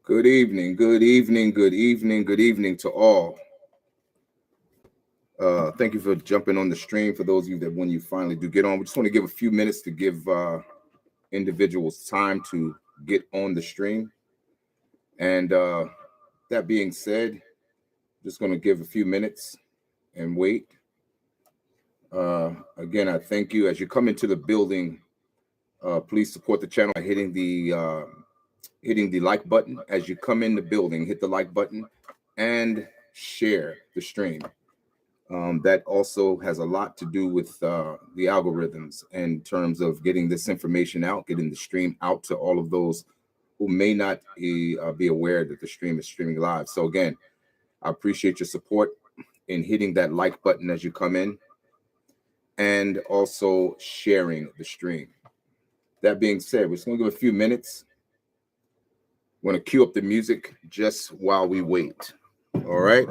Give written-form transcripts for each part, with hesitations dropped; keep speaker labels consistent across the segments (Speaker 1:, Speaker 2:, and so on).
Speaker 1: Good evening, good evening, good evening, good evening to all. Thank you for jumping on the stream. For those of you that when you finally do get on, we just want to give a few minutes to give individuals time to get on the stream. And that being said, just going to give a few minutes and wait. Again, I thank you. As you come into the building, please support the channel by hitting the like button. As you come in the building, hit the like button and share the stream. That also has a lot to do with the algorithms in terms of getting this information out, getting the stream out to all of those who may not be aware that the stream is streaming live. So again, I appreciate your support in hitting that like button as you come in and also sharing the stream. That being said, we're just going to give a few minutes. We're going to cue up the music just while we wait. All right?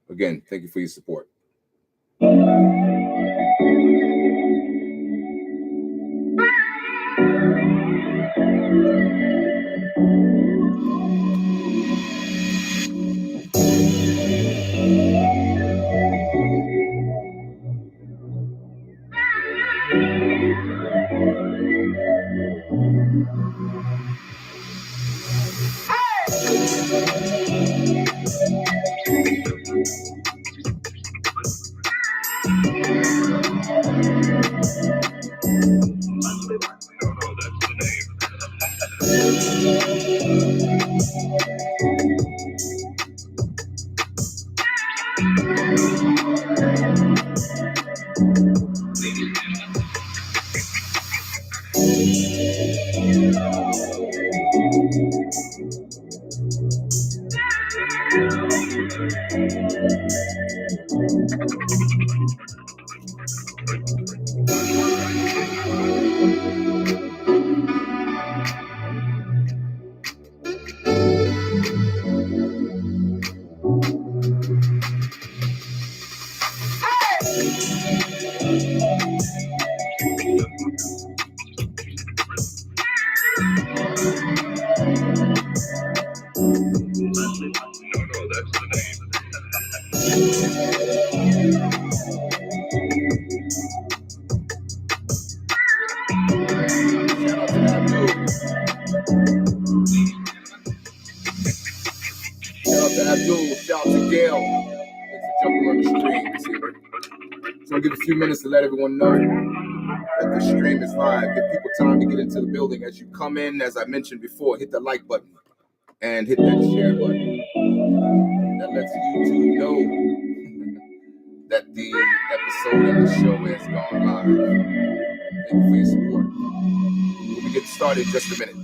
Speaker 1: Again, thank you for your support. Give a few minutes to let everyone know that the stream is live. Give people time to get into the building. As you come in, as I mentioned before, hit the like button and hit that share button. That lets YouTube know that the episode of the show has gone live. Thank you for your support. We'll be getting started in just a minute.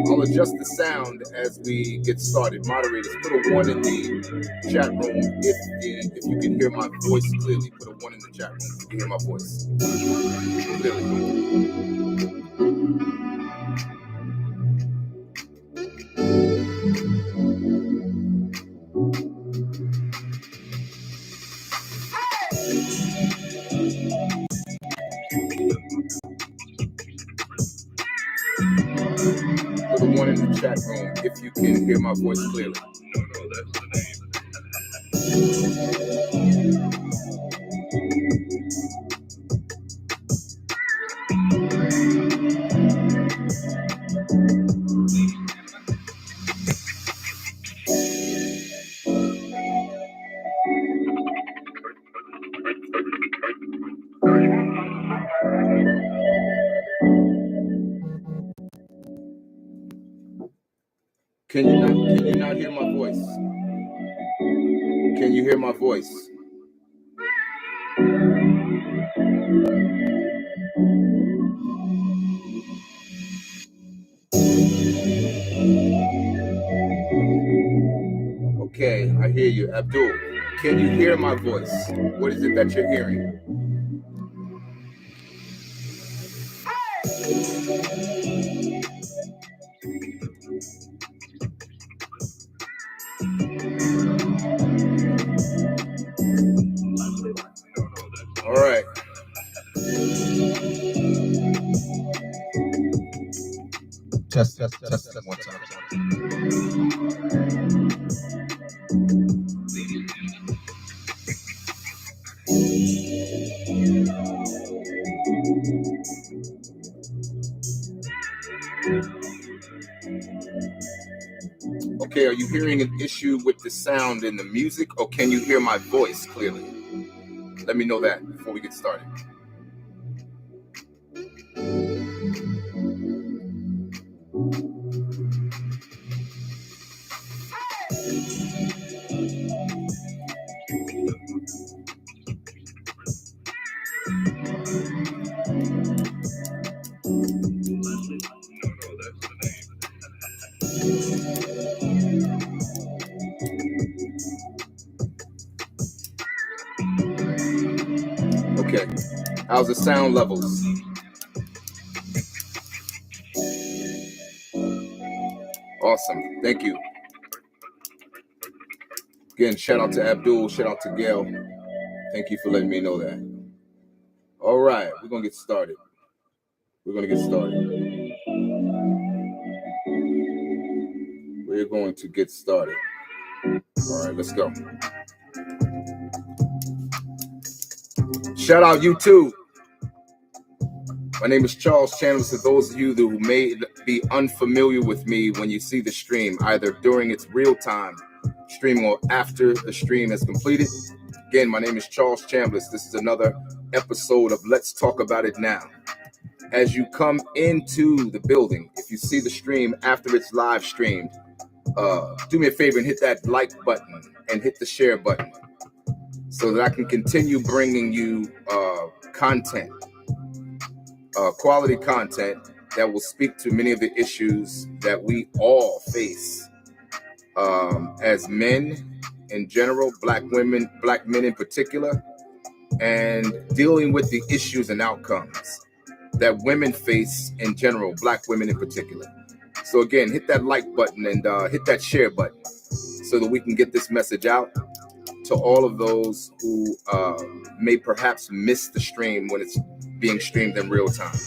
Speaker 1: I'll adjust the sound as we get started. Moderators, put a 1 in the chat room if you can hear my voice clearly. Put a 1 in the chat room if you can hear my voice clearly. Put a 1 in the chat room if you can hear my voice clearly. Can you not hear my voice? Can you hear my voice? Okay, I hear you. Abdul, can you hear my voice? What is it that you're hearing? All right. Test one time. Okay, are you hearing an issue with the sound in the music, or can you hear my voice clearly? Let me know that before we get started. Okay, how's the sound levels? Awesome, thank you. Again, shout out to Abdul, shout out to Gail. Thank you for letting me know that. All right, we're gonna get started. We're going to get started. All right, let's go. Shout out YouTube. My name is Charles Chandler. For those of you who may be unfamiliar with me, when you see the stream, either during its real time streaming or after the stream has completed. Again, my name is Charles Chambliss. This is another episode of Let's Talk About It Now. As you come into the building, if you see the stream after it's live streamed, do me a favor and hit that like button and hit the share button so that I can continue bringing you content, quality content that will speak to many of the issues that we all face as men in general, black women, black men in particular, and dealing with the issues and outcomes that women face in general, black women in particular. So again, hit that like button and hit that share button so that we can get this message out to all of those who may perhaps miss the stream when it's being streamed in real time.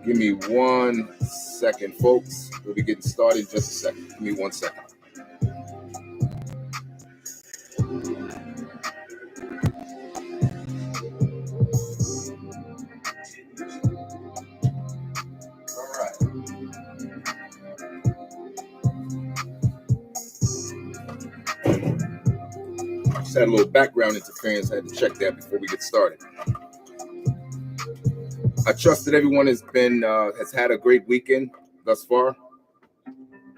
Speaker 1: Give me 1 second, folks. We'll be getting started in just a second. Give me 1 second. Just had a little background interference. I had to check that before we get started. I trust that everyone has had a great weekend thus far.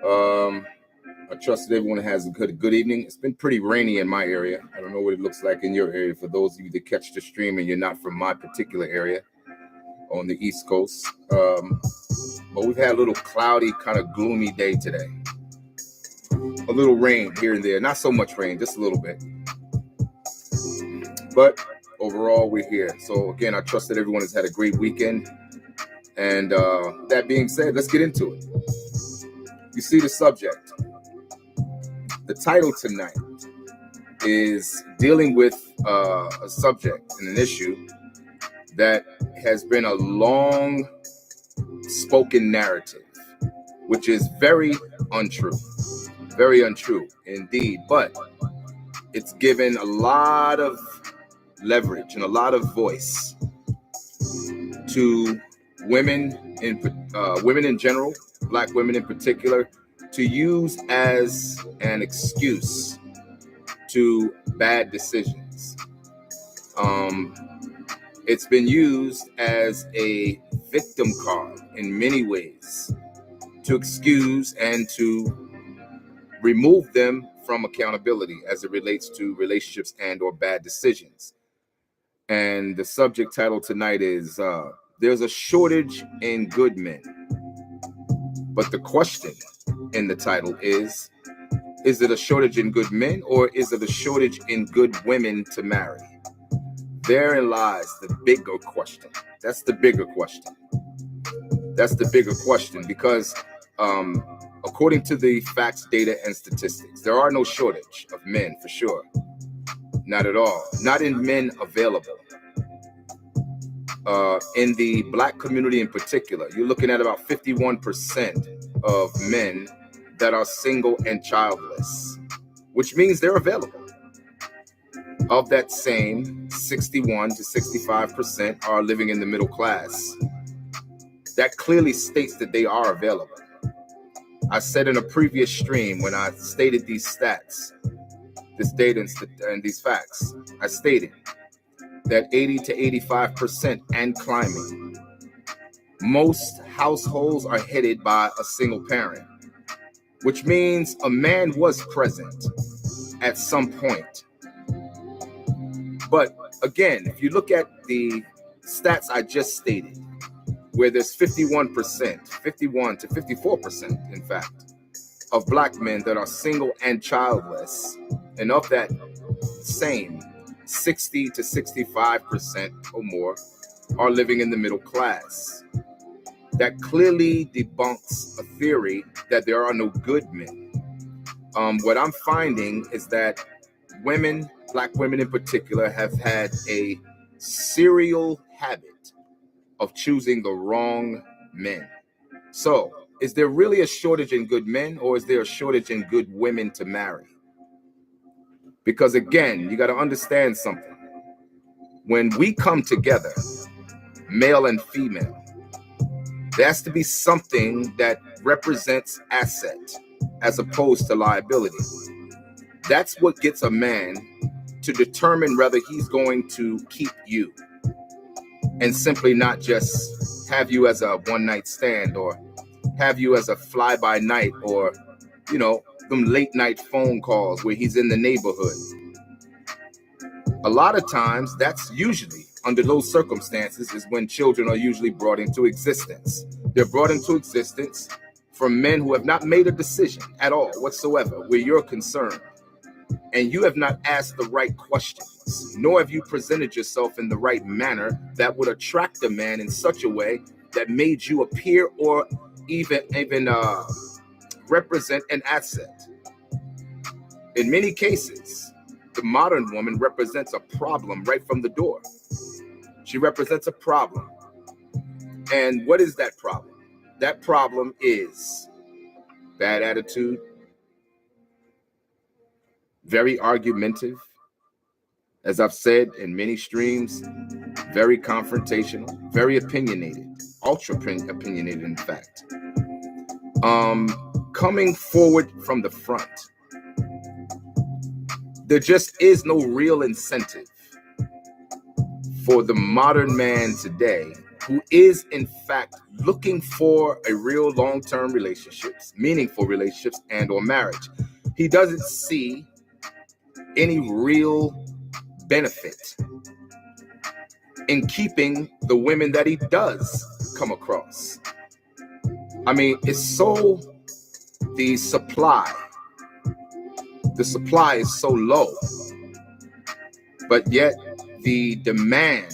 Speaker 1: I trust that everyone has a good evening. It's been pretty rainy in my area. I don't know what it looks like in your area for those of you that catch the stream and you're not from my particular area on the East Coast. But we've had a little cloudy, kind of gloomy day today. A little rain here and there. Not so much rain, just a little bit. But overall, we're here. So again, I trust that everyone has had a great weekend. And that being said, let's get into it. You see the subject. The title tonight is dealing with a subject and an issue that has been a long spoken narrative, which is very untrue indeed. But it's given a lot of leverage and a lot of voice to women in general, black women in particular, to use as an excuse to bad decisions. It's been used as a victim card in many ways to excuse and to remove them from accountability as it relates to relationships and or bad decisions. And the subject title tonight is there's a shortage in good men. But the question in the title is it a shortage in good men, or is it a shortage in good women to marry? Therein lies the bigger question. That's the bigger question. That's the bigger question, because according to the facts, data, and statistics, there are no shortage of men for sure. Not at all. Not in men available. In the Black community in particular, you're looking at about 51% of men that are single and childless, which means they're available. Of that same 61 to 65% are living in the middle class. That clearly states that they are available. I said in a previous stream when I stated these stats, this data and these facts, I stated that 80 to 85% and climbing. Most households are headed by a single parent, which means a man was present at some point. But again, if you look at the stats I just stated, where there's 51% to 54%, in fact, of Black men that are single and childless, and of that same 60 to 65% or more are living in the middle class. That clearly debunks a theory that there are no good men. What I'm finding is that women, Black women in particular, have had a serial habit of choosing the wrong men. So, is there really a shortage in good men, or is there a shortage in good women to marry? Because again, you got to understand something. When we come together, male and female, there has to be something that represents asset as opposed to liability. That's what gets a man to determine whether he's going to keep you and simply not just have you as a one-night stand, or have you as a fly-by-night, or, them late-night phone calls where he's in the neighborhood. A lot of times, that's usually, under those circumstances, is when children are usually brought into existence. They're brought into existence from men who have not made a decision at all whatsoever where you're concerned. And you have not asked the right questions, nor have you presented yourself in the right manner that would attract a man in such a way that made you appear or even represent an asset. In many cases, the modern woman represents a problem right from the door. She represents a problem. And what is that problem? That problem is bad attitude, very argumentative, as I've said in many streams, very confrontational, very opinionated, ultra opinionated, in fact. Coming forward from the front. There just is no real incentive for the modern man today who is in fact looking for a real long-term relationships, meaningful relationships, and or marriage. He doesn't see any real benefit in keeping the women that he does come across. I mean, it's so the supply is so low, but yet the demand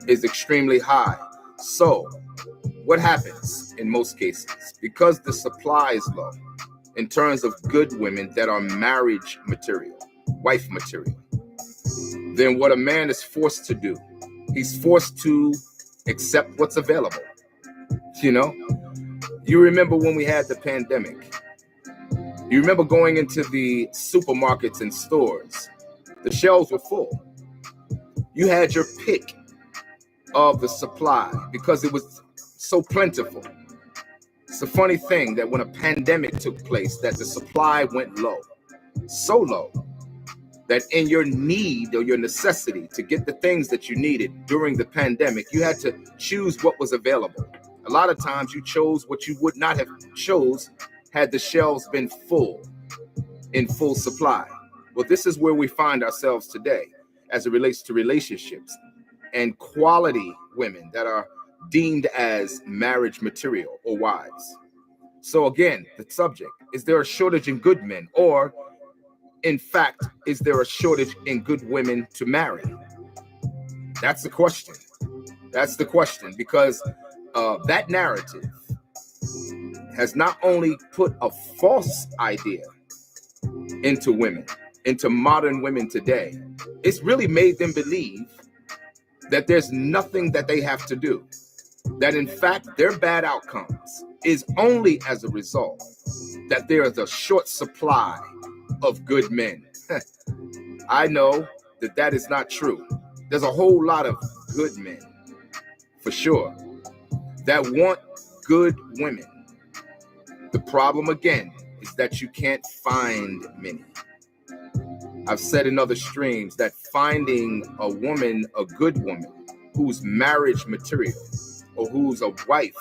Speaker 1: is extremely high. So what happens in most cases? Because the supply is low in terms of good women that are marriage material, wife material, then what a man is forced to do, he's forced to accept what's available. You remember when we had the pandemic, you remember going into the supermarkets and stores, the shelves were full. You had your pick of the supply because it was so plentiful. It's a funny thing that when a pandemic took place, that the supply went low, so low that in your need or your necessity to get the things that you needed during the pandemic, you had to choose what was available. A lot of times you chose what you would not have chose had the shelves been in full supply. Well, this is where we find ourselves today as it relates to relationships and quality women that are deemed as marriage material or wives. So again, the subject, is there a shortage in good men, or in fact, is there a shortage in good women to marry? That's the question. That's the question, because that narrative has not only put a false idea into women, into modern women today, it's really made them believe that there's nothing that they have to do, that in fact their bad outcomes is only as a result that there is a short supply of good men. I know that that is not true. There's a whole lot of good men, for sure, that want good women. The problem, again, is that you can't find many. I've said in other streams that finding a woman, a good woman, who's marriage material, or who's a wife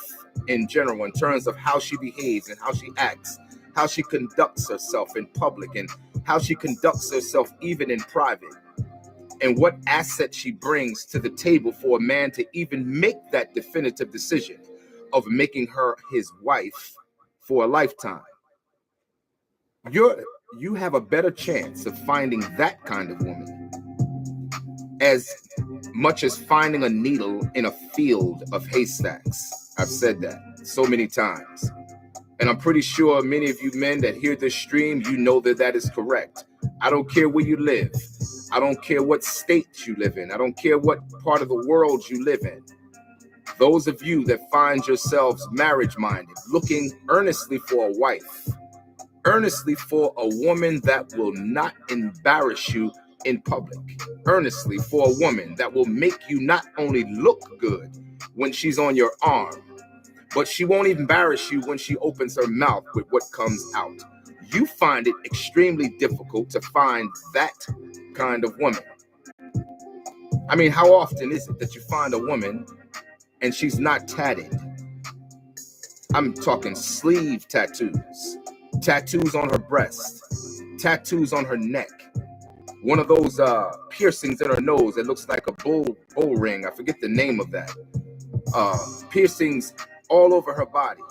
Speaker 1: in general, in terms of how she behaves and how she acts, how she conducts herself in public, and how she conducts herself even in private, and what asset she brings to the table for a man to even make that definitive decision of making her his wife for a lifetime. You have a better chance of finding that kind of woman as much as finding a needle in a field of haystacks. I've said that so many times. And I'm pretty sure many of you men that hear this stream, you know that that is correct. I don't care where you live. I don't care what state you live in. I don't care what part of the world you live in. Those of you that find yourselves marriage-minded, looking earnestly for a wife, earnestly for a woman that will not embarrass you in public, earnestly for a woman that will make you not only look good when she's on your arm, but she won't embarrass you when she opens her mouth with what comes out. You find it extremely difficult to find that kind of woman. I mean, how often is it that you find a woman and she's not tatted? I'm talking sleeve tattoos, tattoos on her breast, tattoos on her neck, one of those piercings in her nose that looks like a bull ring. I forget the name of that. Piercings all over her body,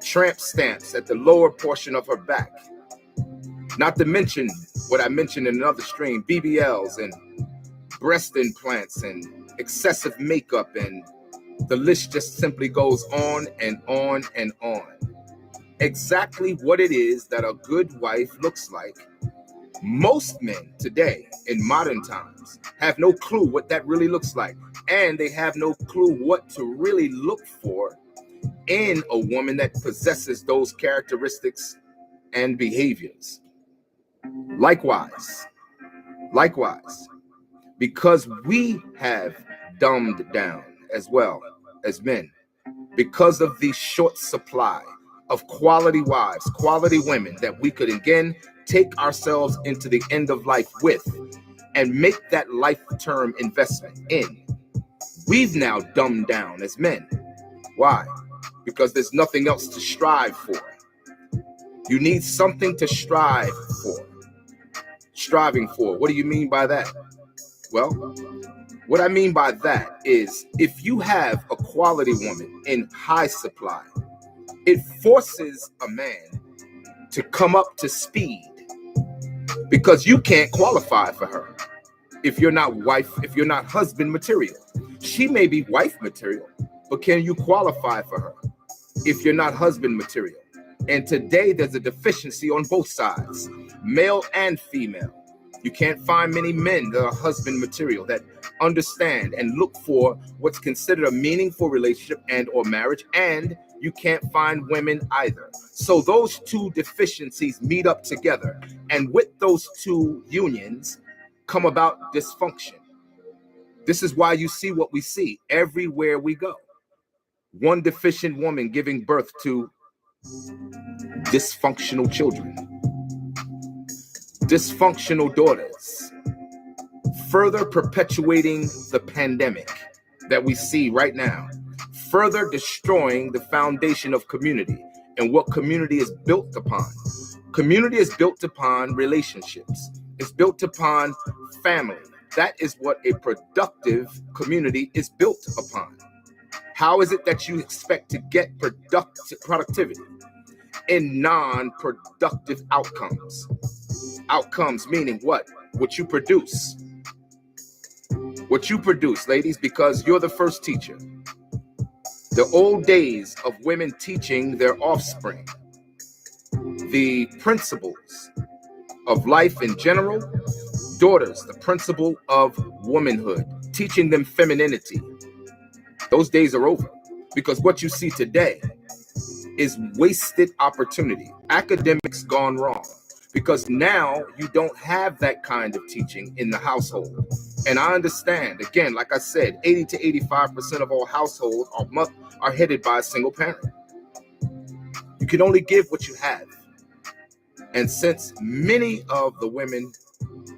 Speaker 1: tramp stamps at the lower portion of her back. Not to mention what I mentioned in another stream, BBLs and breast implants and excessive makeup, and the list just simply goes on and on and on. Exactly what it is that a good wife looks like. Most men today in modern times have no clue what that really looks like, and they have no clue what to really look for in a woman that possesses those characteristics and behaviors. Likewise, because we have dumbed down as well as men, because of the short supply of quality wives, quality women that we could again take ourselves into the end of life with and make that life-term investment in. We've now dumbed down as men. Why? Because there's nothing else to strive for. You need something to strive for. Striving for. What do you mean by that? Well, what I mean by that is if you have a quality woman in high supply, it forces a man to come up to speed, because you can't qualify for her if you're not husband material. She may be wife material, but can you qualify for her if you're not husband material? And today there's a deficiency on both sides, male and female. You can't find many men that are husband material, that understand and look for what's considered a meaningful relationship and or marriage, and you can't find women either. So those two deficiencies meet up together, and with those two unions come about dysfunction. This is why you see what we see everywhere we go. One deficient woman giving birth to dysfunctional children, dysfunctional daughters, further perpetuating the pandemic that we see right now, further destroying the foundation of community and what community is built upon. Community is built upon relationships. It's built upon family. That is what a productive community is built upon. How is it that you expect to get productivity in non-productive outcomes? Outcomes meaning what? What you produce. What you produce, ladies, because you're the first teacher. The old days of women teaching their offspring the principles of life in general, daughters, the principle of womanhood, teaching them femininity. Those days are over, because what you see today is wasted opportunity. Academics gone wrong, because now you don't have that kind of teaching in the household. And I understand, again, like I said, 80 to 85% of all households are headed by a single parent. You can only give what you have. And since many of the women,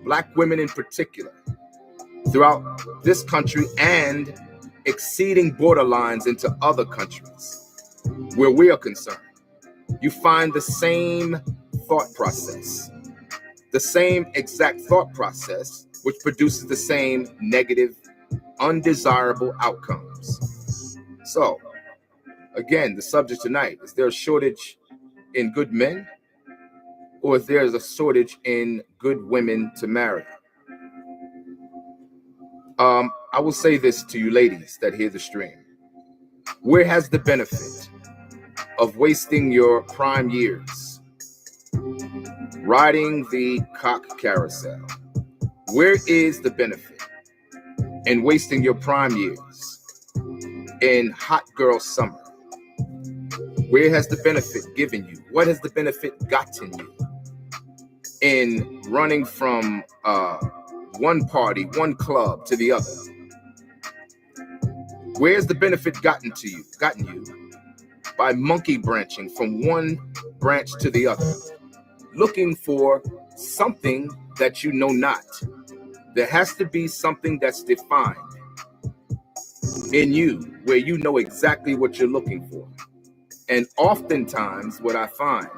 Speaker 1: Black women in particular, throughout this country and exceeding borderlines into other countries where we are concerned, you find the same thought process, the same exact thought process, which produces the same negative, undesirable outcomes. So, again, the subject tonight, is there a shortage in good men, or is there a shortage in good women to marry? I will say this to you ladies that hear the stream. Where has the benefit of wasting your prime years riding the cock carousel? Where is the benefit in wasting your prime years in hot girl summer? Where has the benefit given you? What has the benefit gotten you in running from one party, one club to the other? Where's the benefit gotten you by monkey branching from one branch to the other, looking for something that you know not? There has to be something that's defined in you where you know exactly what you're looking for. And oftentimes what I find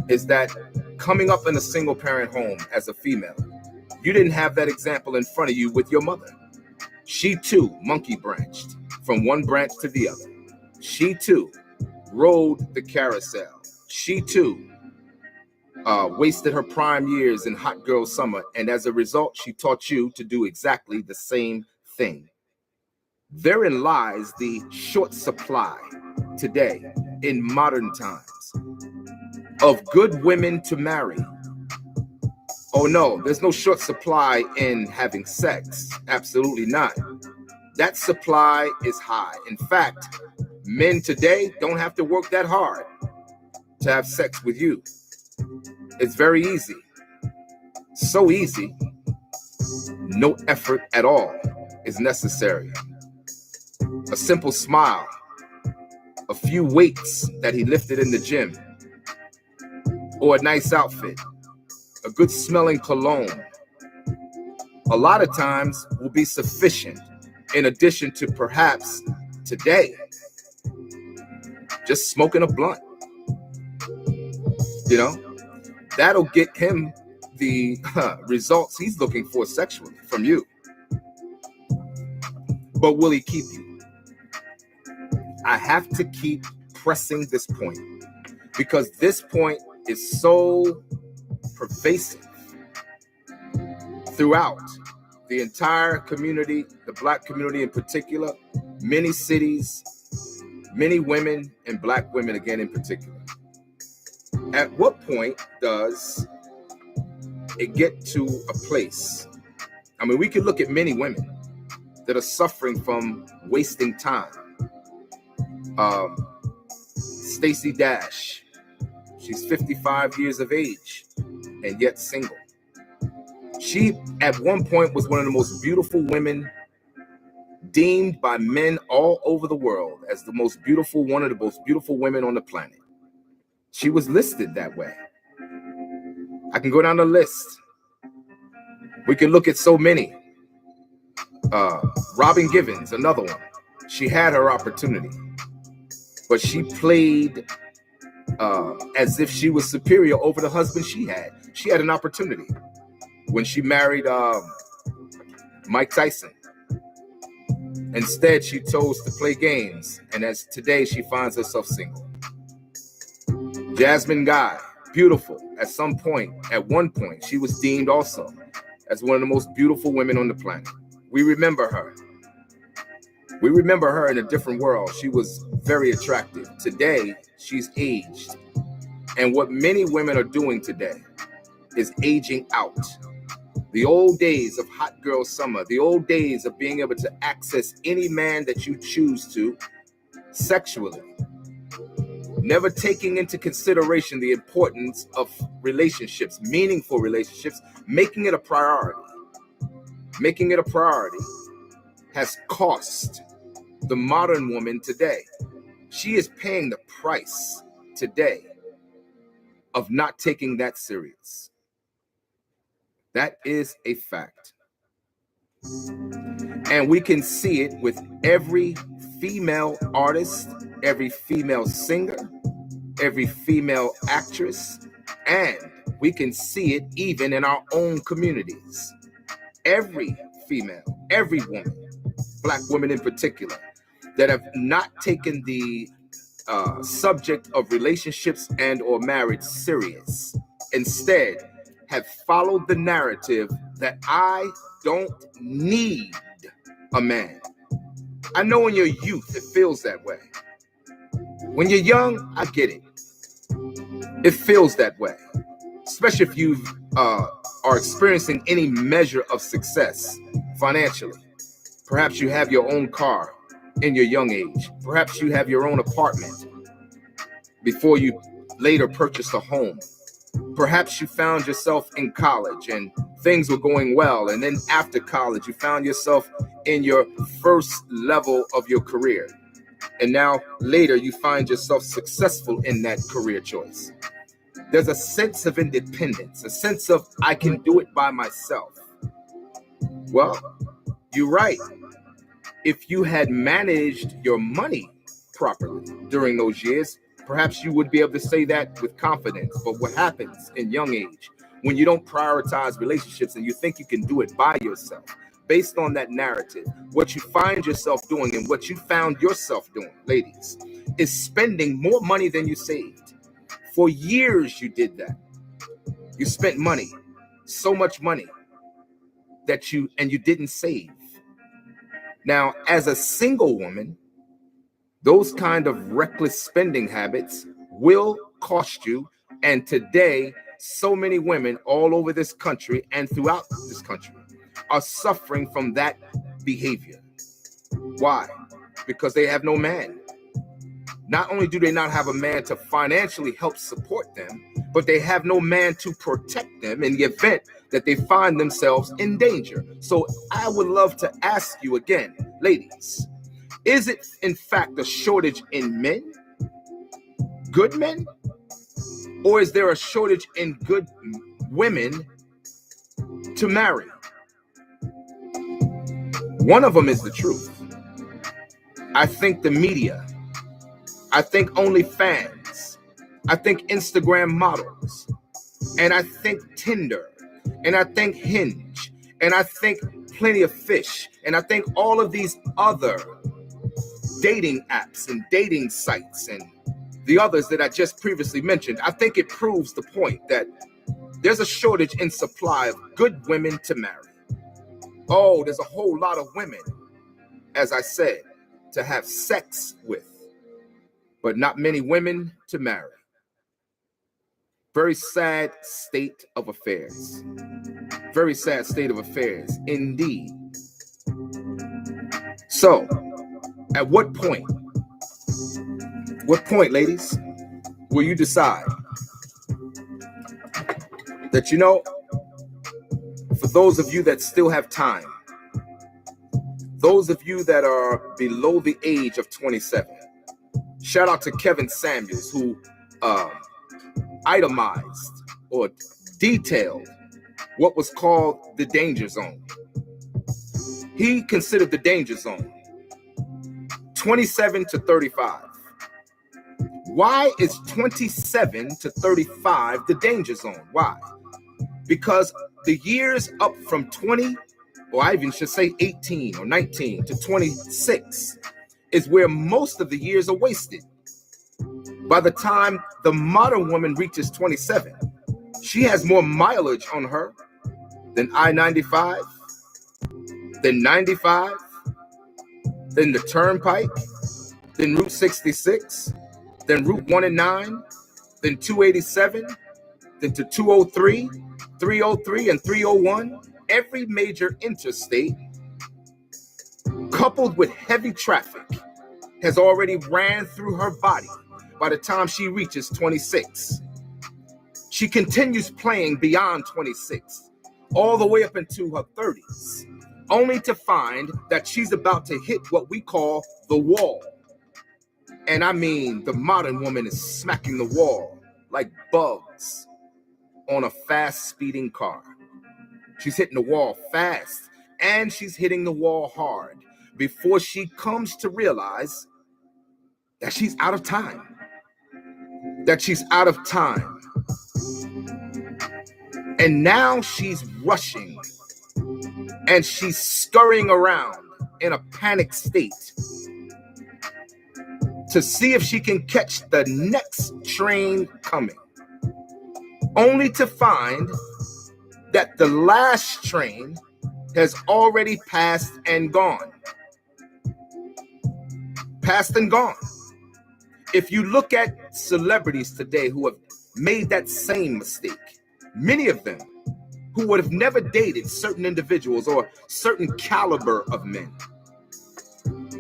Speaker 1: is that coming up in a single parent home as a female, you didn't have that example in front of you with your mother. She too monkey branched from one branch to the other. She too rode the carousel. She too wasted her prime years in hot girl summer. And as a result, she taught you to do exactly the same thing. Therein lies the short supply today in modern times of good women to marry. Oh no, there's no short supply in having sex. Absolutely not. That supply is high. In fact, men today don't have to work that hard to have sex with you. It's very easy. So easy, no effort at all is necessary. A simple smile, a few weights that he lifted in the gym, or a nice outfit, a good smelling cologne, a lot of times will be sufficient, in addition to perhaps today just smoking a blunt. You know, that'll get him the results he's looking for sexually from you. But will he keep you? I have to keep pressing this point, because this point is so pervasive throughout the entire community, the Black community in particular, many cities, many women, and Black women again in particular. At what point does it get to a place? I mean, we can look at many women that are suffering from wasting time. Stacey Dash, she's 55 years of age and yet single. She, at one point, was one of the most beautiful women, deemed by men all over the world as the most beautiful, one of the most beautiful women on the planet. She was listed that way. I can go down the list. We can look at so many. Robin Givens, another one. She had her opportunity, but she played as if she was superior over the husband she had. She had an opportunity when she married Mike Tyson. Instead, she chose to play games, and as today, she finds herself single. Jasmine Guy, beautiful. At one point, she was deemed also as one of the most beautiful women on the planet. We remember her. We remember her in a different world. She was very attractive. Today, she's aged. And what many women are doing today is aging out. The old days of hot girl summer, the old days of being able to access any man that you choose to sexually, never taking into consideration the importance of relationships, meaningful relationships, making it a priority. Making it a priority has cost the modern woman today. She is paying the price today of not taking that serious. That is a fact. And we can see it with every female artist, every female singer, every female actress, and we can see it even in our own communities. Every female, every woman, Black women in particular, that have not taken the subject of relationships and or marriage serious, instead have followed the narrative that I don't need a man. I know in your youth it feels that way. When you're young, I get it. It feels that way, especially if you are experiencing any measure of success financially. Perhaps you have your own car in your young age. Perhaps you have your own apartment before you later purchased a home. Perhaps you found yourself in college and things were going well. And then after college, you found yourself in your first level of your career. And now later you find yourself successful in that career choice. There's a sense of independence, a sense of I can do it by myself. Well, you're right. If you had managed your money properly during those years, perhaps you would be able to say that with confidence. But what happens in young age when you don't prioritize relationships and you think you can do it by yourself, based on that narrative, what you find yourself doing and what you found yourself doing, ladies, is spending more money than you saved. For years you did that. You spent money, so much money that you didn't save. Now, as a single woman, those kind of reckless spending habits will cost you. And today, so many women all over this country and throughout this country are suffering from that behavior. Why? Because they have no man. Not only do they not have a man to financially help support them, but they have no man to protect them in the event that they find themselves in danger. So I would love to ask you again, ladies, is it in fact a shortage in men, good men, or is there a shortage in good women to marry? One of them is the truth. I think the media, I think OnlyFans, I think Instagram models, and I think Tinder, and I think Hinge, and I think Plenty of Fish, and I think all of these other dating apps and dating sites and the others that I just previously mentioned. I think it proves the point that there's a shortage in supply of good women to marry. Oh, there's a whole lot of women, as I said, to have sex with, but not many women to marry. Very sad state of affairs. Very sad state of affairs indeed. So, at what point, ladies, will you decide that, for those of you that still have time, those of you that are below the age of 27, shout out to Kevin Samuels, who itemized or detailed what was called the danger zone. He considered the danger zone 27 to 35. Why is 27 to 35 the danger zone? Why? Because the years up from 20, or I even should say 18 or 19 to 26, is where most of the years are wasted. By the time the modern woman reaches 27, she has more mileage on her than I-95, than 95, than the Turnpike, than Route 66, than Route 1 and 9, than 287, than to 203, 303, and 301. Every major interstate, coupled with heavy traffic, has already ran through her body by the time she reaches 26. She continues playing beyond 26, all the way up into her 30s, only to find that she's about to hit what we call the wall. And I mean, the modern woman is smacking the wall like bugs on a fast speeding car. She's hitting the wall fast, and she's hitting the wall hard before she comes to realize that she's out of time. That she's out of time. And now she's rushing and she's scurrying around in a panic state to see if she can catch the next train coming, only to find that the last train has already passed and gone. Passed and gone. If you look at celebrities today who have made that same mistake, many of them who would have never dated certain individuals or certain caliber of men,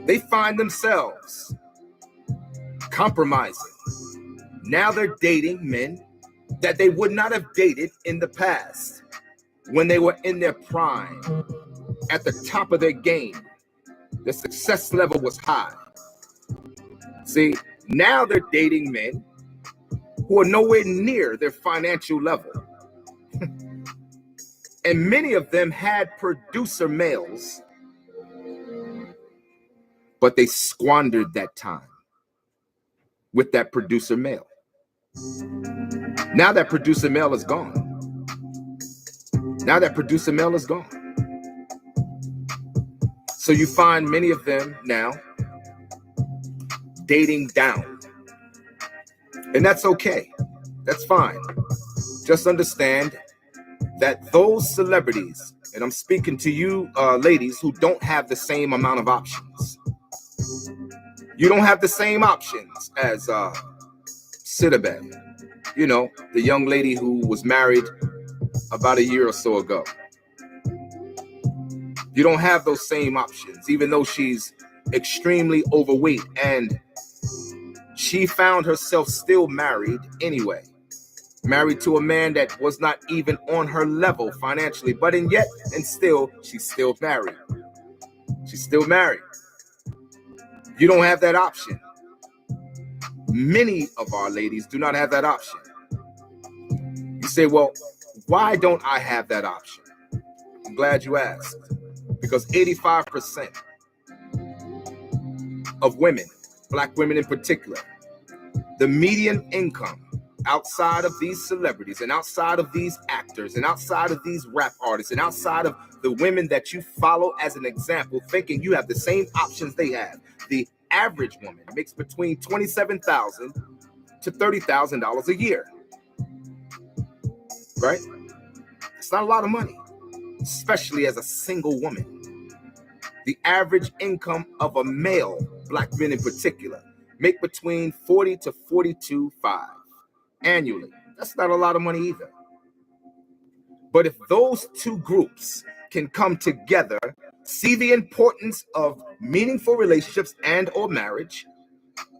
Speaker 1: they find themselves compromising. Now they're dating men that they would not have dated in the past when they were in their prime, at the top of their game. The success level was high. See, now they're dating men who are nowhere near their financial level. And many of them had producer males, but they squandered that time with that producer male. Now that producer male is gone. Now that producer male is gone. So you find many of them now dating down. And that's okay. That's fine. Just understand that those celebrities, and I'm speaking to you ladies who don't have the same amount of options. You don't have the same options as Sidabeh, you know, the young lady who was married about a year or so ago. You don't have those same options, even though she's extremely overweight, and she found herself still married anyway. Married to a man that was not even on her level financially, but she's still married. She's still married. You don't have that option. Many of our ladies do not have that option. You say, well, why don't I have that option? I'm glad you asked. Because 85% of women, Black women in particular, the median income outside of these celebrities and outside of these actors and outside of these rap artists and outside of the women that you follow as an example, thinking you have the same options they have, the average woman makes between $27,000 to $30,000 a year. Right? It's not a lot of money, especially as a single woman. The average income of a male, Black men in particular, make between $40,000 to $42,500 annually. That's not a lot of money either. But if those two groups can come together, see the importance of meaningful relationships and or marriage,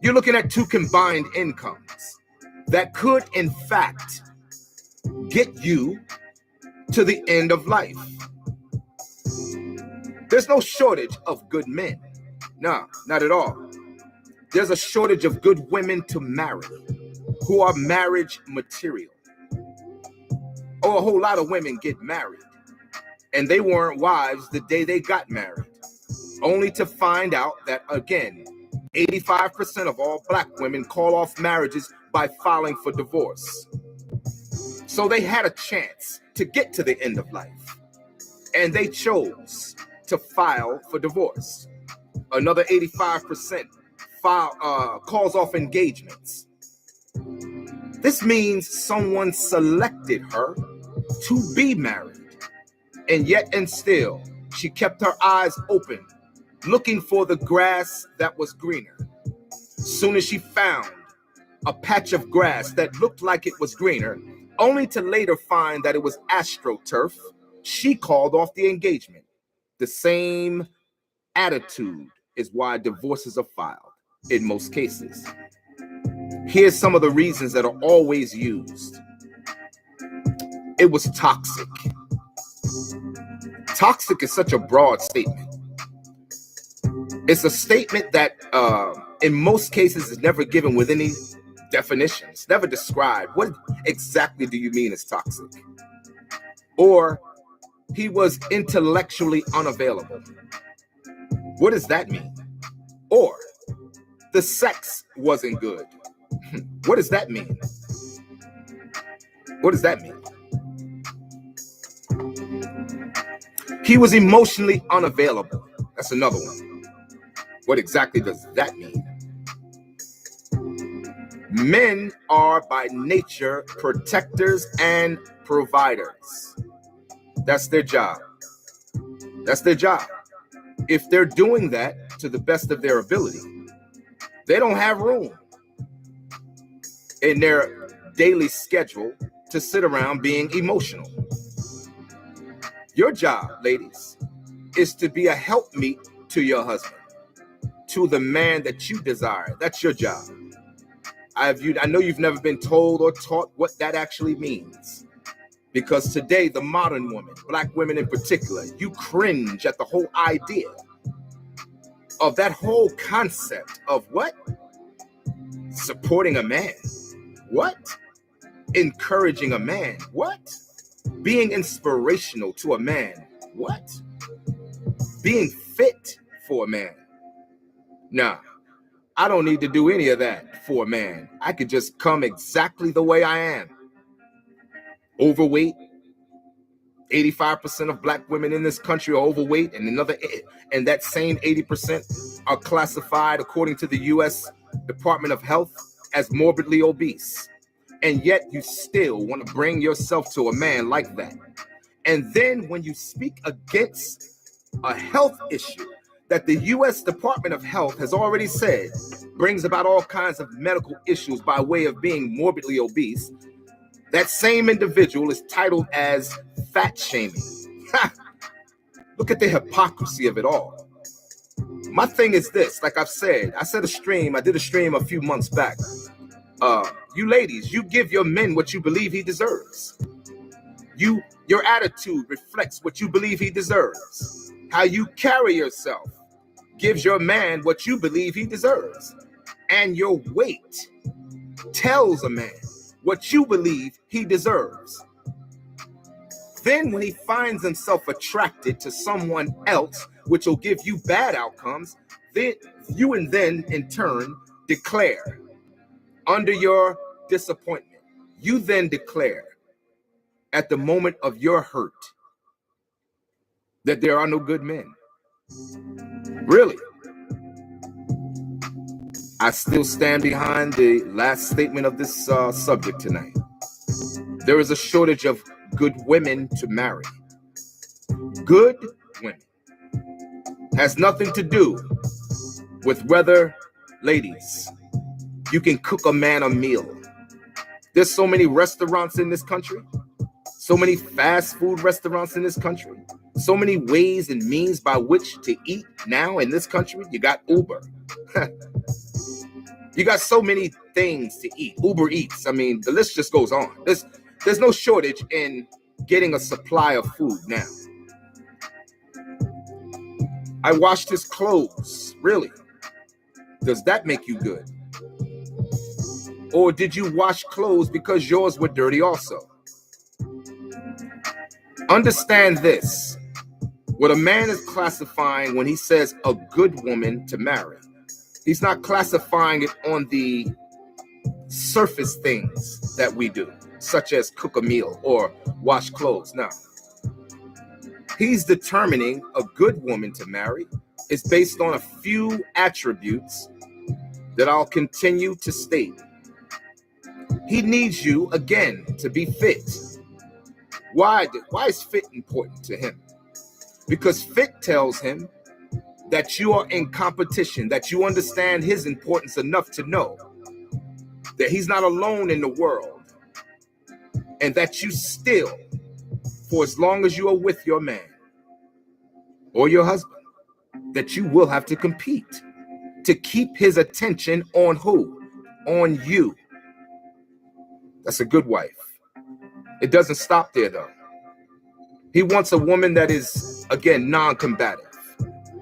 Speaker 1: you're looking at two combined incomes that could, in fact, get you to the end of life. There's no shortage of good men. No, not at all. There's a shortage of good women to marry who are marriage material. Oh, a whole lot of women get married and they weren't wives the day they got married, only to find out that, again, 85% of all black women call off marriages by filing for divorce. So they had a chance to get to the end of life, and they chose to file for divorce. Another 85% calls off engagements. This means someone selected her to be married, and yet and still she kept her eyes open, looking for the grass that was greener. Soon as she found a patch of grass that looked like it was greener, only to later find that it was astroturf, she called off the engagement. The same attitude is why divorces are filed in most cases. Here's some of the reasons that are always used. It was toxic. Toxic is such a broad statement. It's a statement that in most cases is never given with any definition. It's never described. What exactly do you mean is toxic? Or he was intellectually unavailable. What does that mean? Or the sex wasn't good. What does that mean? What does that mean? He was emotionally unavailable. That's another one. What exactly does that mean? Men are by nature protectors and providers. That's their job. That's their job. If they're doing that to the best of their ability, they don't have room in their daily schedule to sit around being emotional. Your job, ladies, is to be a helpmeet to your husband, to the man that you desire. That's your job. I know you've never been told or taught what that actually means. Because today, the modern woman, black women in particular, you cringe at the whole idea of that whole concept of what? Supporting a man. What? Encouraging a man. What? Being inspirational to a man. What? Being fit for a man. Nah, I don't need to do any of that for a man. I could just come exactly the way I am. Overweight. 85% of black women in this country are overweight, and that same 80% are classified according to the U.S. Department of Health as morbidly obese. And yet you still want to bring yourself to a man like that. And then when you speak against a health issue that the U.S. Department of Health has already said brings about all kinds of medical issues by way of being morbidly obese, that same individual is titled as fat shaming. Look at the hypocrisy of it all. My thing is this, like I did a stream a few months back. You ladies, you give your men what you believe he deserves. Your attitude reflects what you believe he deserves. How you carry yourself gives your man what you believe he deserves. And your weight tells a man what you believe he deserves. Then when he finds himself attracted to someone else, which will give you bad outcomes, then you in turn declare under your disappointment. You then declare at the moment of your hurt that there are no good men. Really? I still stand behind the last statement of this subject tonight. There is a shortage of good women to marry. Good women has nothing to do with whether, ladies, you can cook a man a meal. There's so many restaurants in this country, so many fast food restaurants in this country, so many ways and means by which to eat now in this country. You got Uber. You got so many things to eat. Uber Eats. I mean, the list just goes on. There's no shortage in getting a supply of food now. I washed his clothes. Really? Does that make you good? Or did you wash clothes because yours were dirty also? Understand this. What a man is classifying when he says a good woman to marry, He's not classifying it on the surface things that we do, such as cook a meal or wash clothes. No. He's determining a good woman to marry is based on a few attributes that I'll continue to state. He needs you, again, to be fit. Why is fit important to him? Because fit tells him that you are in competition, that you understand his importance enough to know that he's not alone in the world, and that you still, for as long as you are with your man or your husband, that you will have to compete to keep his attention on who? On you. That's a good wife. It doesn't stop there, though. He wants a woman that is, again, non-combative.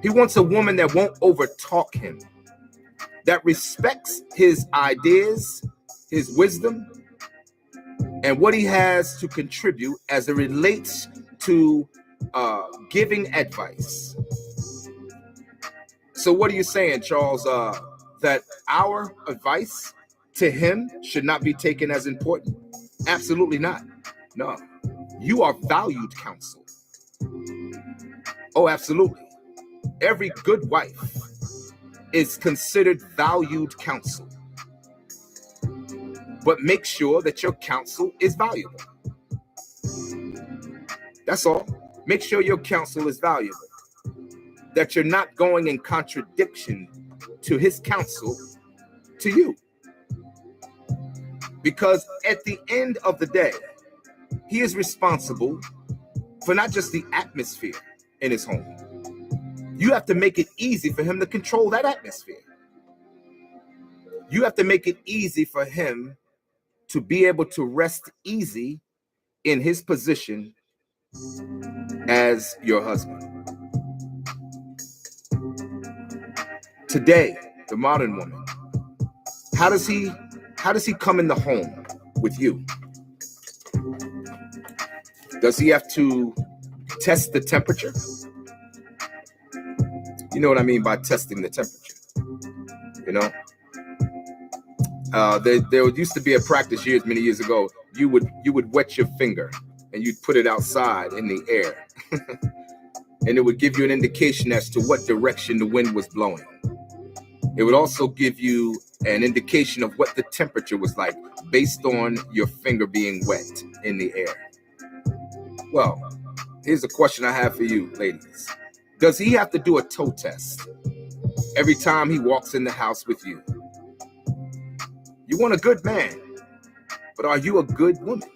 Speaker 1: He wants a woman that won't overtalk him, that respects his ideas, his wisdom, and what he has to contribute as it relates to giving advice. So what are you saying, Charles? That our advice to him should not be taken as important? Absolutely not. No. You are valued counsel. Oh, absolutely. Every good wife is considered valued counsel. But make sure that your counsel is valuable. That's all. Make sure your counsel is valuable. That you're not going in contradiction to his counsel to you. Because at the end of the day, he is responsible for not just the atmosphere in his home. You have to make it easy for him to control that atmosphere. You have to make it easy for him to be able to rest easy in his position as your husband. Today, the modern woman, how does he come in the home with you? Does he have to test the temperature? You know what I mean by testing the temperature. You know, there used to be a practice many years ago. You would wet your finger and you'd put it outside in the air, and it would give you an indication as to what direction the wind was blowing. It would also give you an indication of what the temperature was like based on your finger being wet in the air. Well, here's a question I have for you, ladies. Does he have to do a toe test every time he walks in the house with you? You want a good man, but are you a good woman?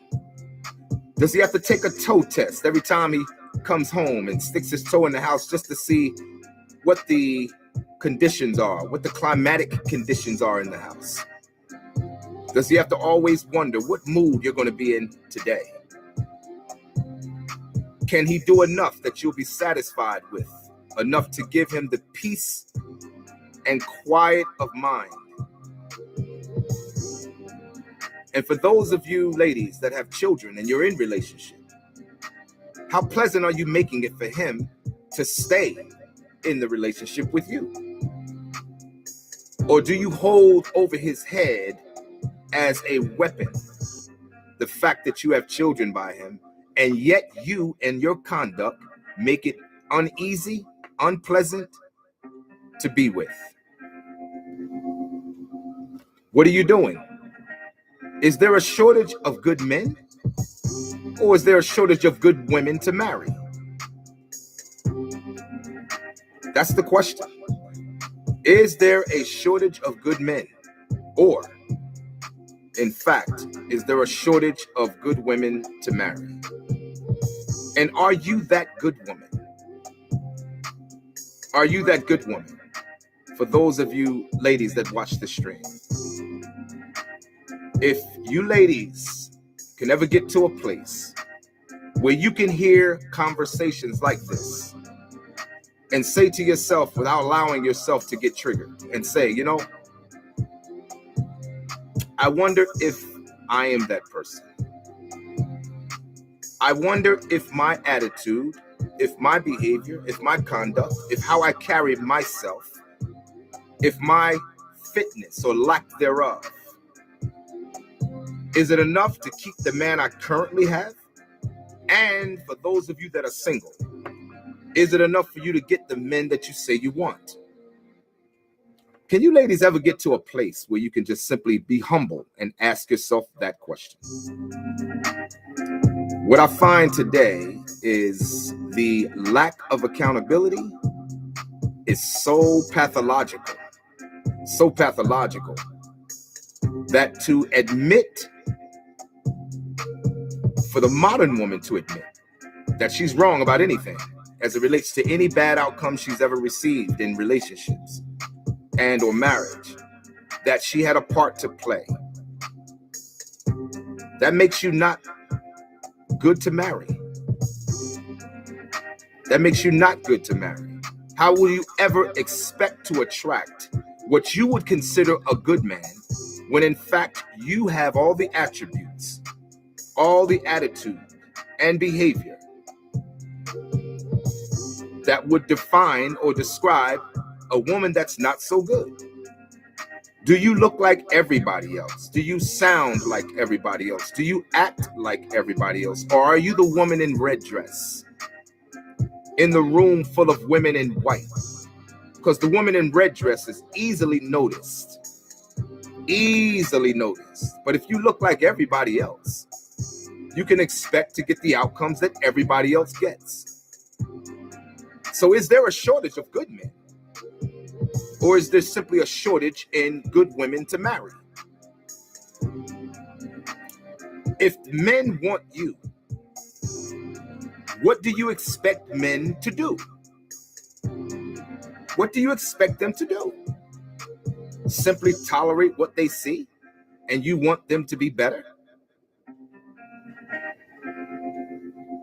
Speaker 1: Does he have to take a toe test every time he comes home and sticks his toe in the house just to see what the conditions are, what the climatic conditions are in the house? Does he have to always wonder what mood you're going to be in today? Can he do enough that you'll be satisfied with, enough to give him the peace and quiet of mind? And for those of you ladies that have children and you're in relationship, how pleasant are you making it for him to stay in the relationship with you? Or do you hold over his head as a weapon the fact that you have children by him, and yet you and your conduct make it uneasy, unpleasant to be with? What are you doing? Is there a shortage of good men? Or is there a shortage of good women to marry? That's the question. Is there a shortage of good men? Or, in fact, is there a shortage of good women to marry? And are you that good woman? Are you that good woman? For those of you ladies that watch the stream, if you ladies can ever get to a place where you can hear conversations like this and say to yourself, without allowing yourself to get triggered, and say, you know, I wonder if I am that person. I wonder if my attitude, if my behavior, if my conduct, if how I carry myself if my fitness or lack thereof, is it enough to keep the man I currently have? And for those of you that are single, is it enough for you to get the men that you say you want? Can you ladies ever get to a place where you can just simply be humble and ask yourself that question? What I find today is the lack of accountability is so pathological that to admit, for the modern woman to admit that she's wrong about anything as it relates to any bad outcome she's ever received in relationships and or marriage, that she had a part to play, that makes you not good to marry. That makes you not good to marry. How will you ever expect to attract what you would consider a good man when in fact you have all the attributes, all the attitude and behavior that would define or describe a woman that's not so good? Do you look like everybody else? Do you sound like everybody else? Do you act like everybody else? Or are you the woman in red dress in the room full of women in white? Because the woman in red dress is easily noticed. But if you look like everybody else, you can expect to get the outcomes that everybody else gets. So is there a shortage of good men? Or is there simply a shortage in good women to marry? If men want you, what do you expect men to do? What do you expect them to do? Simply tolerate what they see and you want them to be better?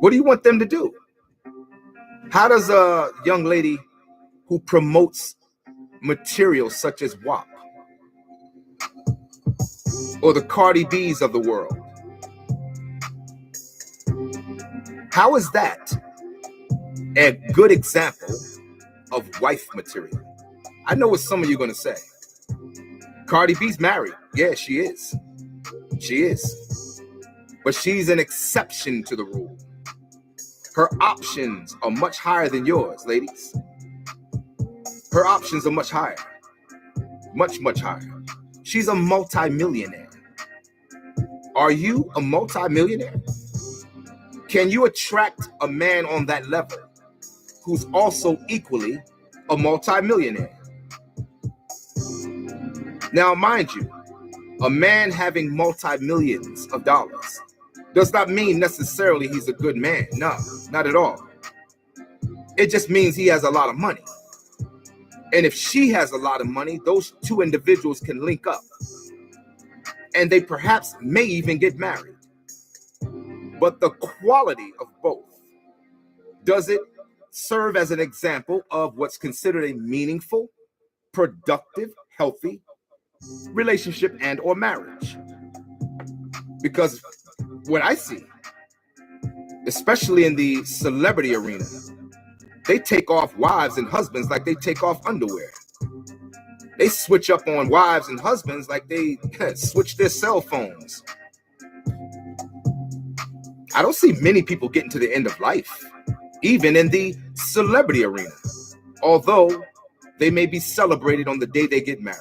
Speaker 1: What do you want them to do? How does a young lady who promotes material such as WAP or the Cardi B's of the world, how is that a good example of wife material? I know what some of you are going to say. Cardi B's married. Yeah, she is. But she's an exception to the rule. Her options are much higher than yours, ladies. Her options are much higher. Much higher. She's a multimillionaire. Are you a multimillionaire? Can you attract a man on that level who's also equally a multimillionaire? Now, mind you, a man having multi-millions of dollars does not mean necessarily he's a good man. No, not at all. It just means he has a lot of money. And if she has a lot of money, those two individuals can link up. And they perhaps may even get married. But the quality of both, does it serve as an example of what's considered a meaningful, productive, healthy relationship and or marriage? Because what I see, especially in the celebrity arena, they take off wives and husbands like they take off underwear. They switch up on wives and husbands like they switch their cell phones. I don't see many people getting to the end of life, even in the celebrity arena, although they may be celebrated on the day they get married.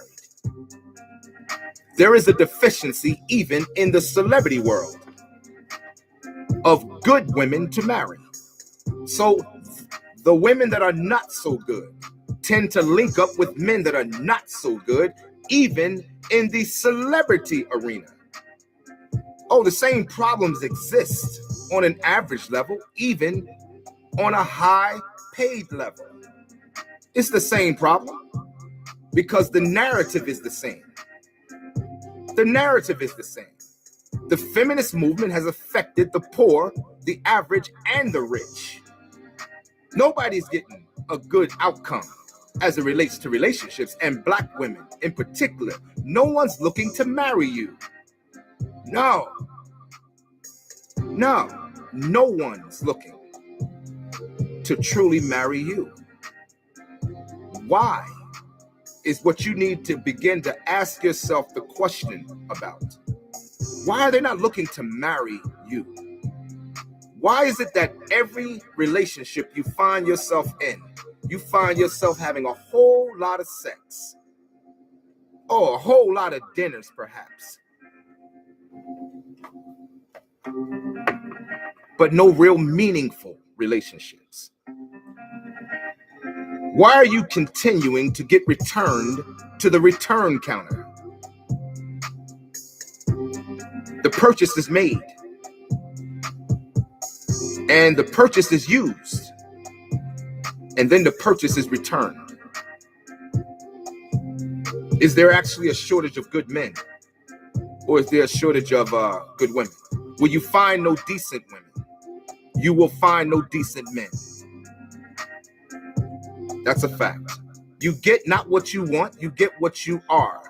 Speaker 1: There is a deficiency even in the celebrity world of good women to marry. So the women that are not so good tend to link up with men that are not so good, even in the celebrity arena. Oh, the same problems exist on an average level, even on a high paid level. It's the same problem because the narrative is the same. The narrative is the same. The feminist movement has affected the poor, the average, and the rich. Nobody's getting a good outcome as it relates to relationships, and black women in particular. No one's looking to marry you. No one's looking to truly marry you. Why is what you need to begin to ask yourself the question about. Why are they not looking to marry you? Why is it that every relationship you find yourself in, you find yourself having a whole lot of sex, or a whole lot of dinners perhaps, but no real meaningful relationships? Why are you continuing to get returned to the return counter? The purchase is made and the purchase is used, and then the purchase is returned. Is there actually a shortage of good men, or is there a shortage of good women? Will you find no decent women? You will find no decent men. That's a fact. You get not what you want, you get what you are.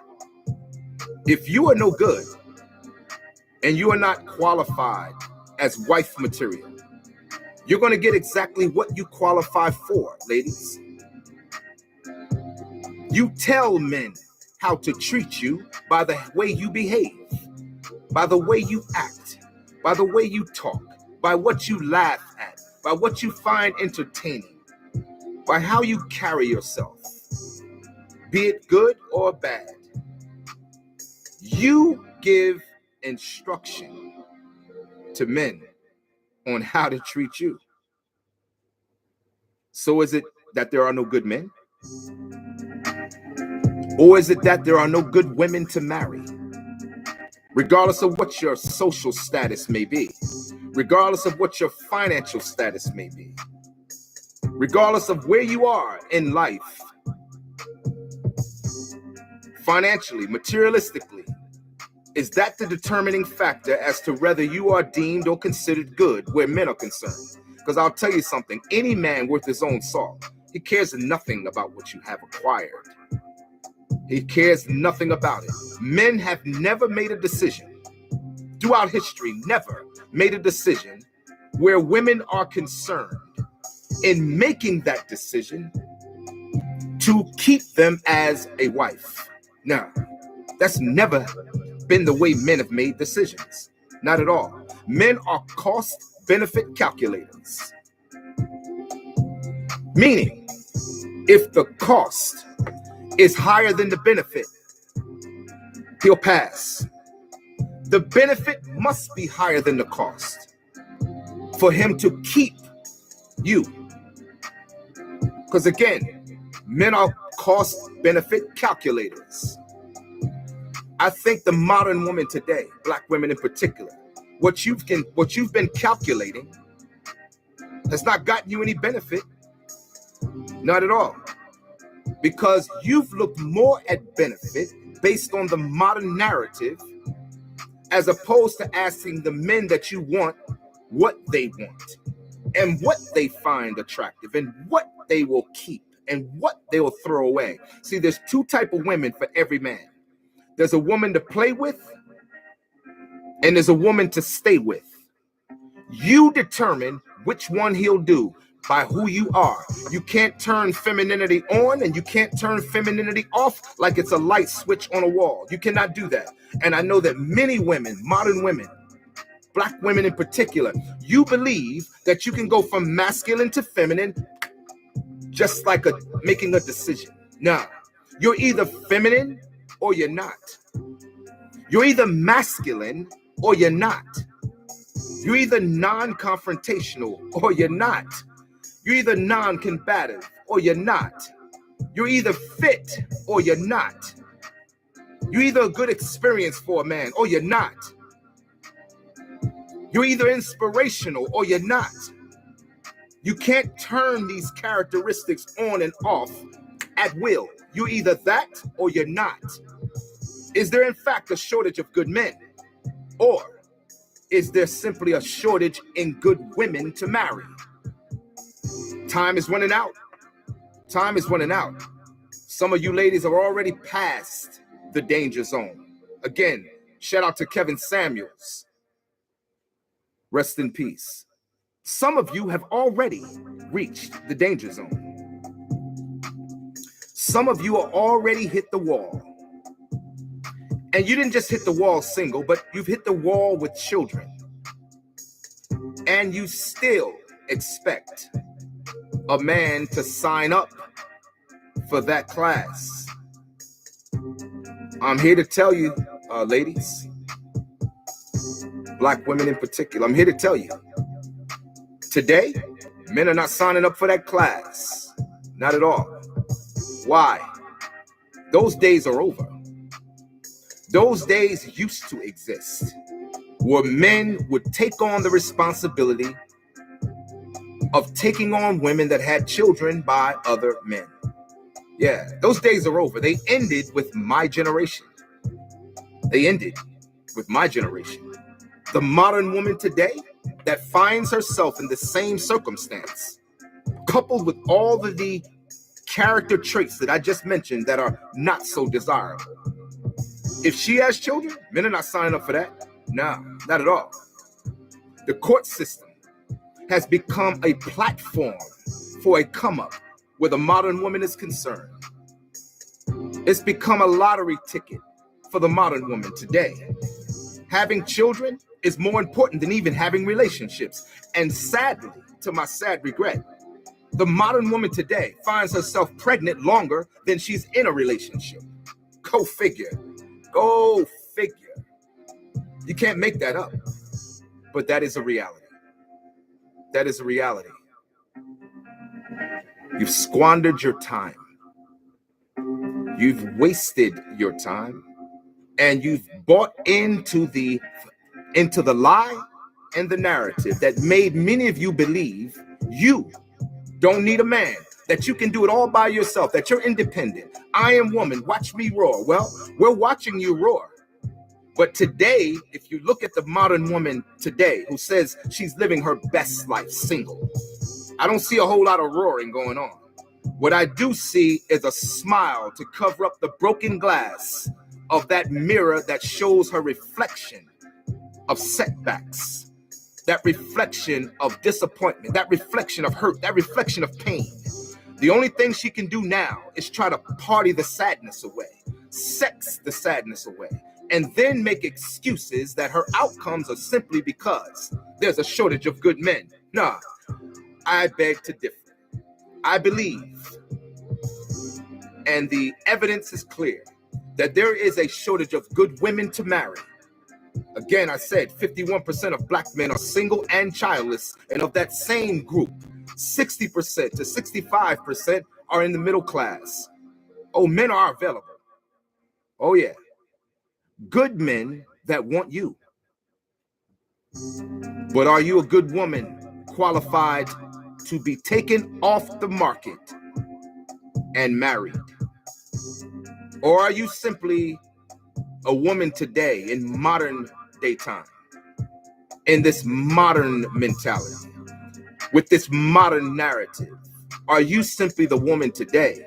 Speaker 1: If you are no good and you are not qualified as wife material, you're going to get exactly what you qualify for, ladies. You tell men how to treat you by the way you behave, by the way you act, by the way you talk, by what you laugh at, by what you find entertaining, by how you carry yourself, be it good or bad. You give instruction to men on how to treat you. So is it that there are no good men? Or is it that there are no good women to marry? Regardless of what your social status may be, regardless of what your financial status may be, regardless of where you are in life, financially, materialistically, is that the determining factor as to whether you are deemed or considered good where men are concerned? Because I'll tell you something, any man worth his own salt, he cares nothing about what you have acquired. He cares nothing about it. Men have never made a decision, throughout history, never made a decision where women are concerned in making that decision to keep them as a wife. Now, that's never been the way men have made decisions. Not at all. Men are cost-benefit calculators. Meaning, if the cost is higher than the benefit, he'll pass. The benefit must be higher than the cost for him to keep you. Because again, men are cost-benefit calculators. I think the modern woman today, black women in particular, what you've been calculating has not gotten you any benefit. Not at all. Because you've looked more at benefit based on the modern narrative as opposed to asking the men that you want what they want and what they find attractive and what they will keep and what they will throw away. See, there's two types of women for every man. There's a woman to play with and there's a woman to stay with. You determine which one he'll do by who you are. You can't turn femininity on and you can't turn femininity off like it's a light switch on a wall. You cannot do that. And I know that many women, modern women, black women in particular, you believe that you can go from masculine to feminine just like making a decision. No, you're either feminine or you're not. You're either masculine or you're not. You're either non-confrontational or you're not. You're either non-combative or you're not. You're either fit or you're not. You're either a good experience for a man or you're not. You're either inspirational or you're not. You can't turn these characteristics on and off at will. You're either that or you're not. Is there in fact a shortage of good men? Or is there simply a shortage in good women to marry? Time is running out. Time is running out. Some of you ladies are already past the danger zone. Again, shout out to Kevin Samuels. Rest in peace. Some of you have already reached the danger zone. Some of you are already hit the wall. And you didn't just hit the wall single, but you've hit the wall with children. And you still expect a man to sign up for that class. I'm here to tell you, ladies, black women in particular, I'm here to tell you, today, men are not signing up for that class. Not at all. Why? Those days are over. Those days used to exist, where men would take on the responsibility of taking on women that had children by other men. Yeah, those days are over. They ended with my generation. They ended with my generation. The modern woman today that finds herself in the same circumstance, coupled with all of the character traits that I just mentioned that are not so desirable. If she has children, men are not signing up for that. No, not at all. The court system has become a platform for a come-up where the modern woman is concerned. It's become a lottery ticket for the modern woman today. Having children is more important than even having relationships. And sadly, to my sad regret, the modern woman today finds herself pregnant longer than she's in a relationship. Go figure. Go figure. You can't make that up. But that is a reality. That is a reality. You've squandered your time. You've wasted your time. And you've bought into the lie and the narrative that made many of you believe you don't need a man, that you can do it all by yourself, that you're independent. I am woman, watch me roar. Well, we're watching you roar. But today, if you look at the modern woman today who says she's living her best life single, I don't see a whole lot of roaring going on. What I do see is a smile to cover up the broken glass of that mirror that shows her reflection of setbacks, that reflection of disappointment, that reflection of hurt, that reflection of pain. The only thing she can do now is try to party the sadness away, sex the sadness away, and then make excuses that her outcomes are simply because there's a shortage of good men. Nah, I beg to differ. I believe, and the evidence is clear, that there is a shortage of good women to marry. Again, I said 51% of black men are single and childless, and of that same group, 60% to 65% are in the middle class. Oh, men are available. Oh, yeah. Good men that want you. But are you a good woman qualified to be taken off the market and married? Or are you simply a woman today in modern day time, in this modern mentality, with this modern narrative? Are you simply the woman today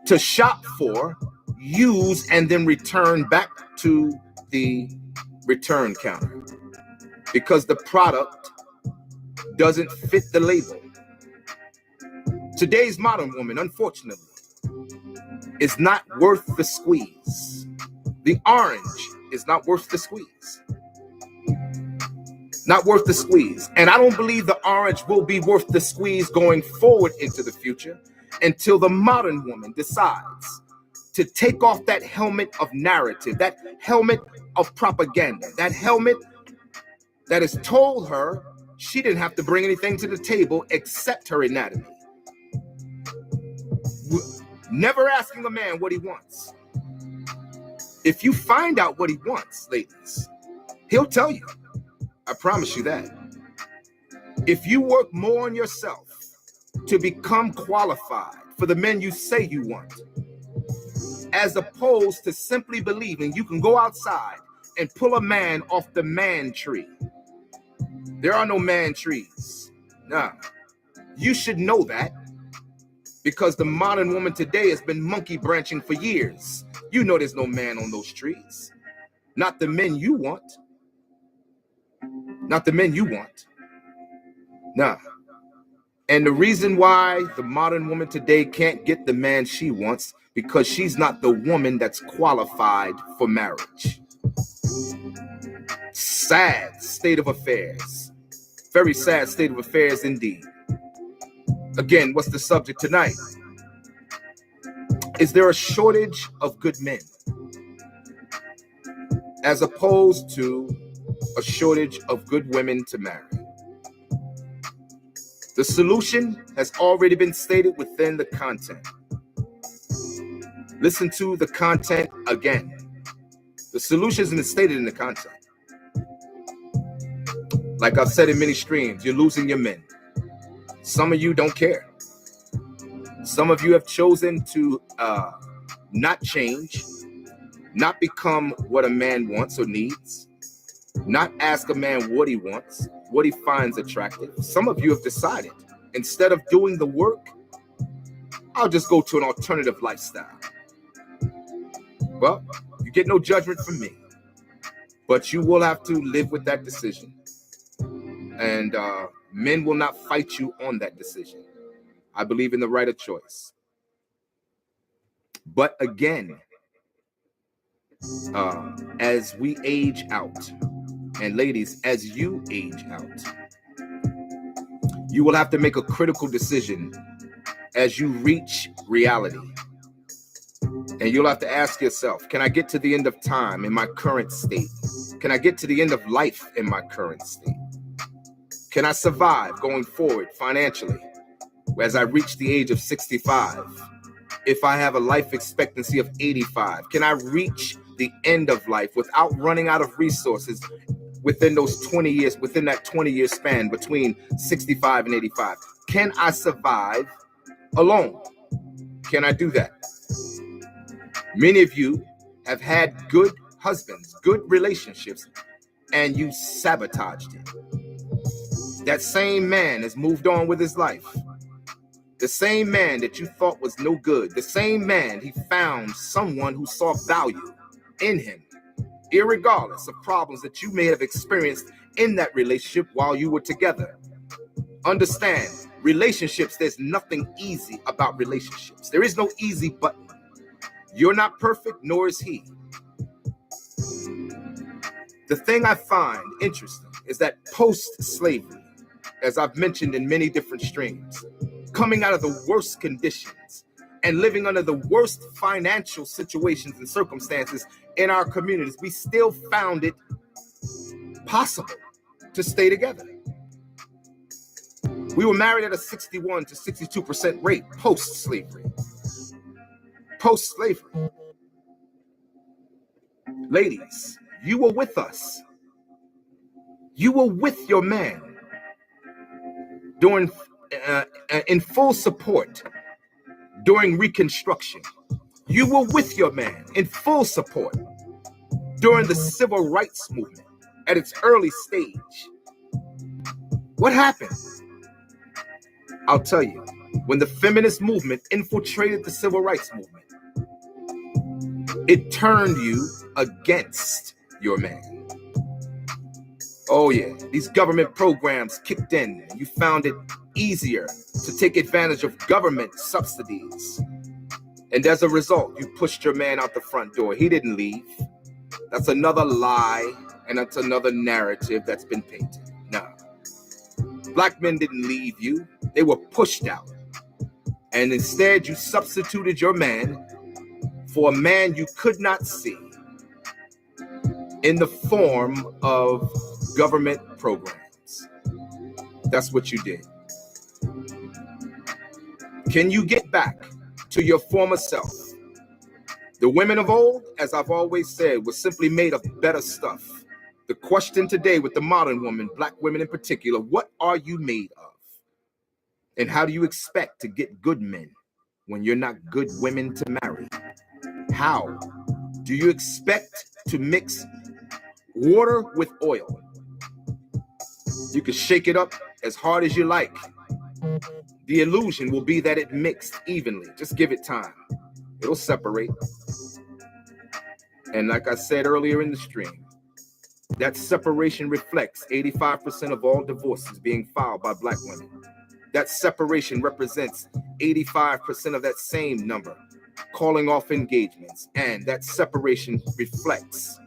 Speaker 1: to shop for, use, and then return back to the return counter because the product doesn't fit the label? Today's modern woman, unfortunately, is not worth the squeeze. The orange is not worth the squeeze. Not worth the squeeze. And I don't believe the orange will be worth the squeeze going forward into the future until the modern woman decides to take off that helmet of narrative, that helmet of propaganda, that helmet that has told her she didn't have to bring anything to the table except her anatomy. Never asking a man what he wants. If you find out what he wants, ladies, he'll tell you. I promise you that. If you work more on yourself to become qualified for the men you say you want, as opposed to simply believing you can go outside and pull a man off the man tree. There are no man trees. Nah, you should know that because the modern woman today has been monkey branching for years. You know there's no man on those trees. Not the men you want. Not the men you want. Nah. And the reason why the modern woman today can't get the man she wants, because she's not the woman that's qualified for marriage. Sad state of affairs. Very sad state of affairs indeed. Again, what's the subject tonight? Is there a shortage of good men as opposed to a shortage of good women to marry? The solution has already been stated within the content. Listen to the content again. The solution isn't stated in the content. Like I've said in many streams, you're losing your men. Some of you don't care. Some of you have chosen to not change, not become what a man wants or needs, not ask a man what he wants, what he finds attractive. Some of you have decided, instead of doing the work, I'll just go to an alternative lifestyle. Well, you get no judgment from me, but you will have to live with that decision. And men will not fight you on that decision. I believe in the right of choice. But again, as we age out, and ladies, as you age out, you will have to make a critical decision as you reach reality. And you'll have to ask yourself, can I get to the end of time in my current state? Can I get to the end of life in my current state? Can I survive going forward financially as I reach the age of 65? If I have a life expectancy of 85, can I reach the end of life without running out of resources within those 20 years, within that 20-year span between 65 and 85? Can I survive alone? Can I do that? Many of you have had good husbands, good relationships, and you sabotaged it. That same man has moved on with his life. The same man that you thought was no good, the same man, he found someone who saw value in him, irregardless of problems that you may have experienced in that relationship while you were together. Understand, relationships, there's nothing easy about relationships. There is no easy button. You're not perfect, nor is he. The thing I find interesting is that post-slavery, as I've mentioned in many different streams, coming out of the worst conditions and living under the worst financial situations and circumstances in our communities, we still found it possible to stay together. We were married at a 61 to 62% rate post-slavery. Post-slavery. Ladies, you were with us. You were with your man during in full support during Reconstruction. You were with your man in full support during the Civil Rights Movement at its early stage. What happened? I'll tell you. When the feminist movement infiltrated the Civil Rights Movement, it turned you against your man. Oh yeah, these government programs kicked in and you found it easier to take advantage of government subsidies. And as a result, you pushed your man out the front door. He didn't leave. That's another lie, and that's another narrative that's been painted. No. Black men didn't leave you. They were pushed out. And instead, you substituted your man for a man you could not see in the form of government programs. That's what you did. Can you get back to your former self? The women of old, as I've always said, were simply made of better stuff. The question today with the modern woman, black women in particular, what are you made of? And how do you expect to get good men when you're not good women to marry? How do you expect to mix water with oil? You can shake it up as hard as you like. The illusion will be that it mixed evenly. Just give it time. It'll separate. And like I said earlier in the stream, that separation reflects 85% of all divorces being filed by black women. That separation represents 85% of that same number, calling off engagements. And that separation reflects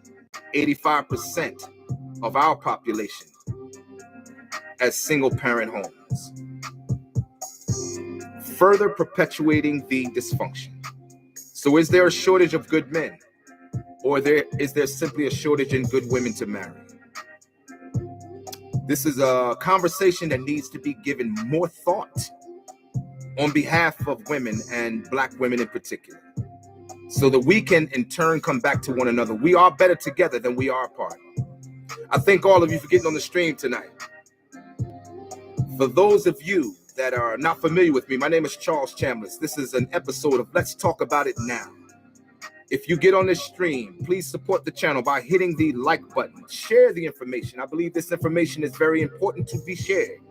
Speaker 1: 85% of our population as single-parent homes, further perpetuating the dysfunction. So is there a shortage of good men? Or is there simply a shortage in good women to marry? This is a conversation that needs to be given more thought on behalf of women and Black women in particular, so that we can in turn come back to one another. We are better together than we are apart. I thank all of you for getting on the stream tonight. For those of you that are not familiar with me, my name is Charles Chambliss. This is an episode of Let's Talk About It Now. If you get on this stream, please support the channel by hitting the like button. Share the information. I believe this information is very important to be shared,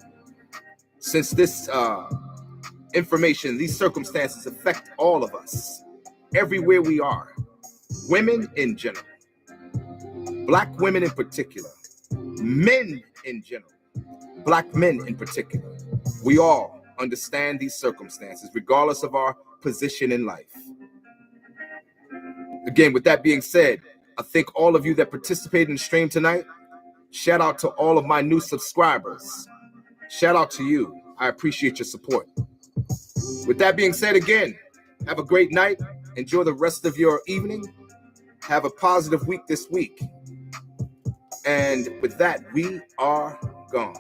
Speaker 1: since this information, these circumstances affect all of us, everywhere we are. Women in general, Black women in particular, men in general, Black men in particular. We all understand these circumstances, regardless of our position in life. Again, with that being said, I thank all of you that participated in the stream tonight. Shout out to all of my new subscribers. Shout out to you. I appreciate your support. With that being said, again, have a great night. Enjoy the rest of your evening. Have a positive week this week. And with that, we are gone.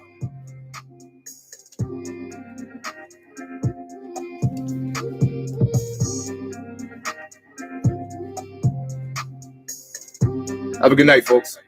Speaker 1: Have a good night, folks.